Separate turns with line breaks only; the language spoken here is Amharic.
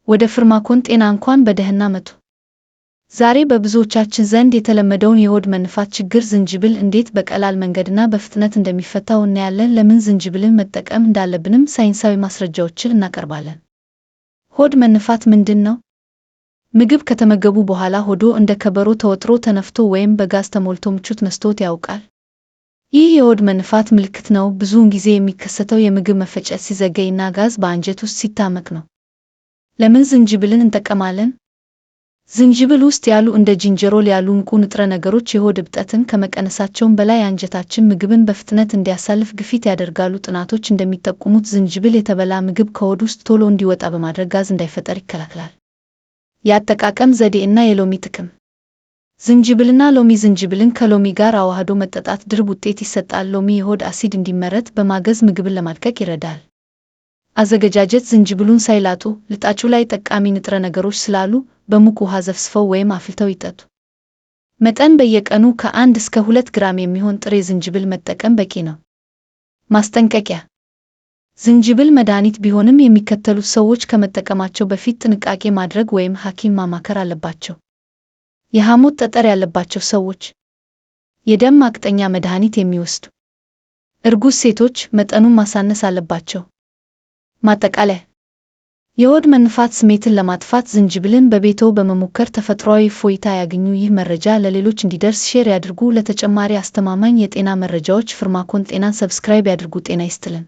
ወደ ፍርማኮን ጤና እንኳን በደህና መጡ። ዛሬ በብዙዎቻችን ዘንድ የተለመደውን የሆድ መንፋት ችግር ዝንጅብል እንዴት በቀላል መንገድና በፍጥነት እንደሚፈታው እናያለን። ለምን ዝንጅብልን መጠቀም እንዳለብንም ሳይንሳዊ ማስረጃዎችን እናቀርባለን። ሆድ መንፋት ምንድን ነው? ምግብ ከተመገቡ በኋላ ሆዶ እንደ ከበሮ ተወጥሮ ተነፍቶ ወይም በጋዝ ተሞልቶ ምቾት ነስቶት ያውቃል? ይህ የሆድ መንፋት ምልክት ነው። ብዙውን ጊዜ የሚከሰተው የምግብ መፈጨት ሲዘገይና ጋዝ በአንጀት ውስጥ ሲታመቅ ነው። ለምን ዝንጅብልን እንጠቀማለን? ዝንጅብል ውስጥ ያሉ እንደ ጂንጀሮል ያሉ ንቁ ንጥረ ነገሮች የሆድ እብጠትን ከመቀነሳቸውም በላይ አንጀታችን ምግብን በፍጥነት እንዲያሳልፍ ግፊት ያደርጋሉ። ጥናቶች እንደሚጠቁሙት ዝንጅብል የተበላ ምግብ ከሆድ ውስጥ ቶሎ እንዲወጣ በማድረግ ጋዝ እንዳይፈጠር ይከላከላል። የአጠቃቀም ዘዴ እና የሎሚ ጥቅም። ዝንጅብልና ሎሚ። ዝንጅብልን ከሎሚ ጋር አዋህዶ መጠጣት ድርብ ውጤት ይሰጣል። ሎሚ የሆድ አሲድ እንዲመረት በማገዝ ምግብን ለማድቀቅ ይረዳል። አዘገጃጀት። ዝንጅብሉን ሳይላጡ፣ ልጣጩ ላይ ጠቃሚ ንጥረ ነገሮች ስላሉ በሙቅ ውሃ ዘፍዝፈው ወይም አፍልተው ይጠጡ። መጠን በየቀኑ ከ1 እስከ 2 ግራም የሚሆን ጥሬ ዝንጅብል መጠቀም በቂ ነው። ማስጠንቀቂያ። ዝንጅብል መድኃኒት ቢሆንም የሚከተሉት ሰዎች ከመጠቀማቸው በፊት ጥንቃቄ ማድረግ ወይም ሐኪም ማማከር አለባቸው። የሐሞት ጠጠር ያለባቸው ሰዎች፣ የደም ማቅጠኛ መድኃኒት የሚወስዱ፣ እርጉዝ ሴቶች መጠኑን ማሳነስ አለባቸው። ማጠቃለያ። የሆድ መንፋት ስሜትን ለማጥፋት ዝንጅብልን በቤትዎ በመሞከር ተፈጥሯዊ እፎይታ ያግኙ። ይህ መረጃ ለሌሎች እንዲደርስ ሼር ያድርጉ። ለተጨማሪ አስተማማኝ የጤና መረጃዎች ፍርማኮን ጤናን ሰብስክራይብ ያድርጉ። ጤና ይስጥልን።